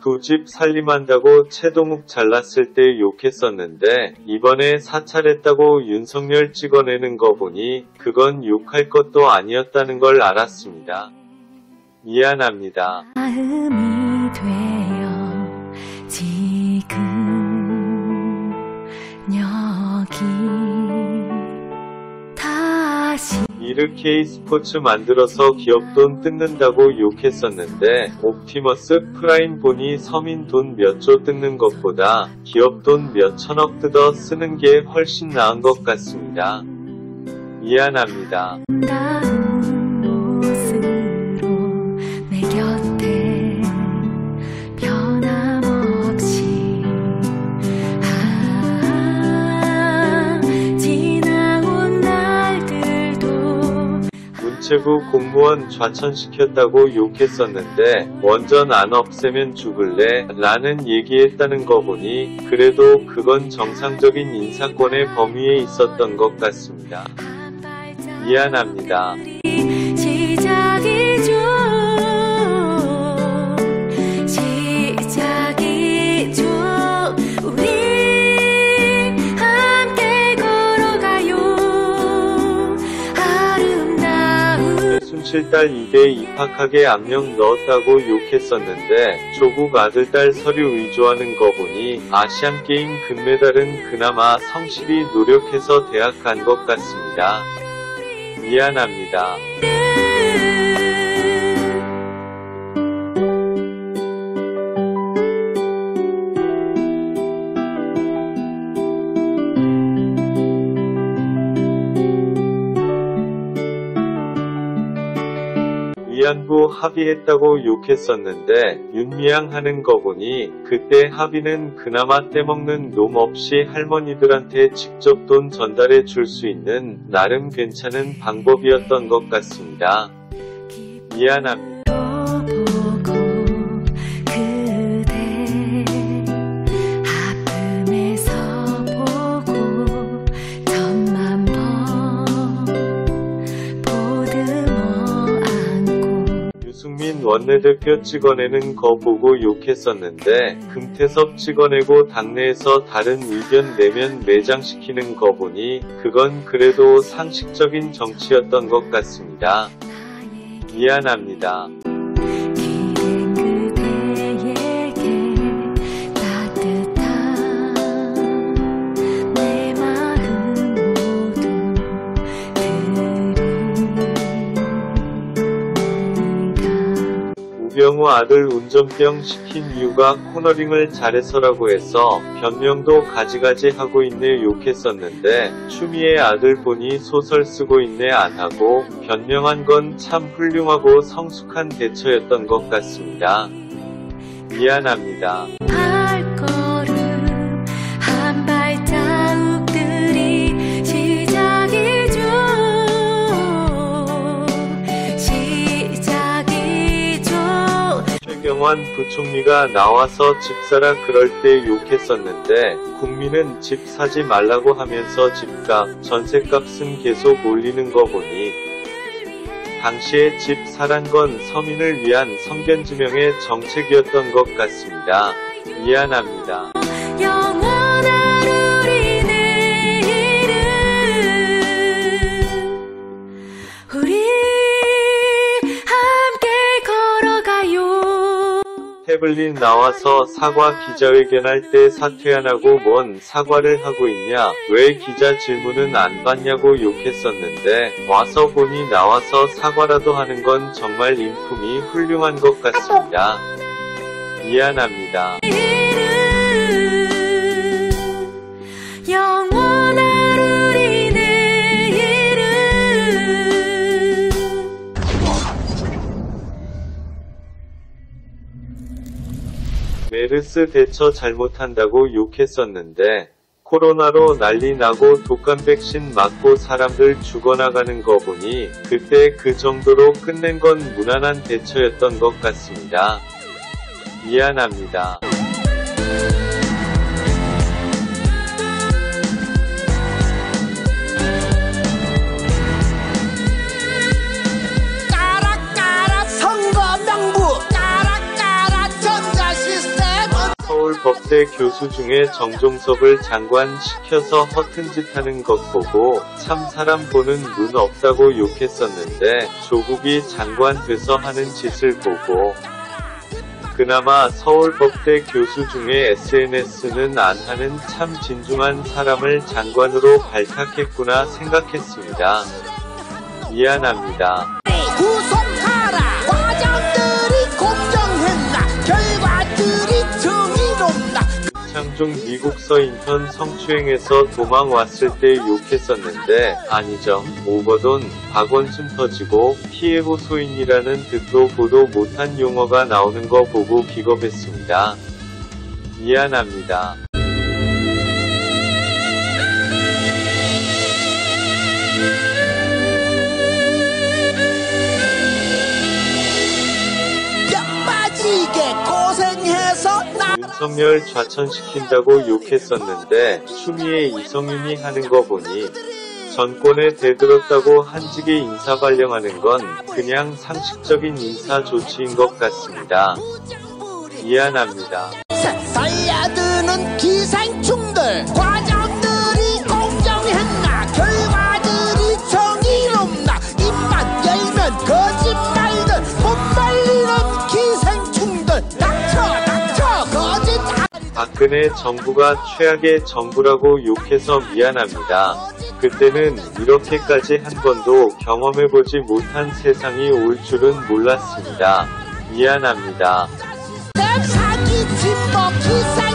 두 집 살림한다고 최동욱 잘났을 때 욕했었는데 이번에 사찰했다고 윤석열 찍어내는 거 보니 그건 욕할 것도 아니었다는 걸 알았습니다. 미안합니다. 마음이 되어 지금 여기 다시 이르케이 스포츠 만들어서 기업돈 뜯는다고 욕했었는데 옵티머스 프라임 보니 서민 돈 몇 조 뜯는 것보다 기업돈 몇 천억 뜯어 쓰는 게 훨씬 나은 것 같습니다. 미안합니다. 다운 모습으로 내 곁에 변함없이 지나온 날들도 문체부 공무원 좌천시켰다고 욕했었는데 원전 안 없애면 죽을래? 라는 얘기했다는 거 보니 그래도 그건 정상적인 인사권의 범위에 있었던 것 같습니다. 미안합니다. 시작이죠. 시작이죠. 우리 함께 걸어가요. 아름다운 순실딸 이대 입학하게 압력 넣었다고 욕했었는데 조국 아들딸 서류 위조하는 거 보니 아시안게임 금메달은 그나마 성실히 노력해서 대학 간 것 같습니다. 미안합니다. 위안부 합의했다고 욕했었는데 윤미향 하는 거 보니 그때 합의는 그나마 떼먹는 놈 없이 할머니들한테 직접 돈 전달해 줄 수 있는 나름 괜찮은 방법이었던 것 같습니다. 미안합니다. 보고 그대 아픔에서 보고 천만 번 보듬어 안고 유승민 원내대표 찍어내는 거 보고 욕했었는데 금태섭 찍어내고 당내에서 다른 의견 내면 매장시키는 거 보니 그건 그래도 상식적인 정치였던 것 같습니다. 미안합니다. 기댄 그대에게 따뜻한 내 마음 모두 드리니까 우병우 아들 운전병 시킨 이유가 코너링을 잘해서라고 해서 변명도 가지가지 하고 있네 욕했었는데 추미애 아들 보니 소설 쓰고 있네 안 하고 변명한 건 참 훌륭하고 성숙한 대처였던 것 같습니다. 미안합니다. 발걸음 한 발자국들이 시작이죠. 시작이죠. 최경환 부총리가 나와서 집 사라 그럴 때 욕했었는데 국민은 집 사지 말라고 하면서 집값, 전셋값은 계속 올리는 거 보니 당시에 집 사란 건 서민을 위한 성견지명의 정책이었던 것 같습니다. 미안합니다. 영원한 우리 내일은 우리 함께 걸어가요. 태블릿 나와서 사과 기자회견할 때 사퇴 안 하고 뭔 사과를 하고 있냐, 왜 기자 질문은 안 받냐고 욕했었는데 와서 보니 나와서 사과라도 하는 건 정말 인품이 훌륭한 것 같습니다. 미안합니다. 영원한 우리 내일은 메르스 대처 잘못한다고 욕했었는데 코로나로 난리 나고 독감 백신 맞고 사람들 죽어나가는 거 보니 그때 그 정도로 끝낸 건 무난한 대처였던 것 같습니다. 미안합니다. 까락까락 선거 명부 까락까락 전자 시스템 서울법대 교수 중에 정종섭을 장관 시켜서 허튼 짓 하는 것 보고 참 사람 보는 눈 없다고 욕했었는데 조국이 장관 돼서 하는 짓을 보고 그나마 서울법대 교수 중에 SNS는 안 하는 참 진중한 사람을 장관으로 발탁했구나 생각했습니다. 미안합니다. 구속하라. 과정들이 공정했나. 결과들이 정의롭나. 창중 미국 서인현 성추행에서 도망 왔을 때 욕했었는데 아니죠. 오버돈, 박원순 터지고 피해 호소인이라는 듣도 보도 못한 용어가 나오는 거 보고 기겁했습니다. 미안합니다. 빠지게 고생해서 윤석열 좌천시킨다고 욕했었는데 추미애 이성윤이 하는 거 보니 정권에 대들었다고 한직에 인사 발령하는 건 그냥 상식적인 인사 조치인 것 같습니다. 미안합니다. 살려드는 기생충들. 과정들이 공정했나. 결과들이 정의롭나. 입만 열면 거짓말들. 못 말리는 기생충들. 닥쳐 거짓. 박근혜 정부가 최악의 정부라고 욕해서 미안합니다. 그때는 이렇게까지 한 번도 경험해보지 못한 세상이 올 줄은 몰랐습니다. 미안합니다. 사기 침묵 기사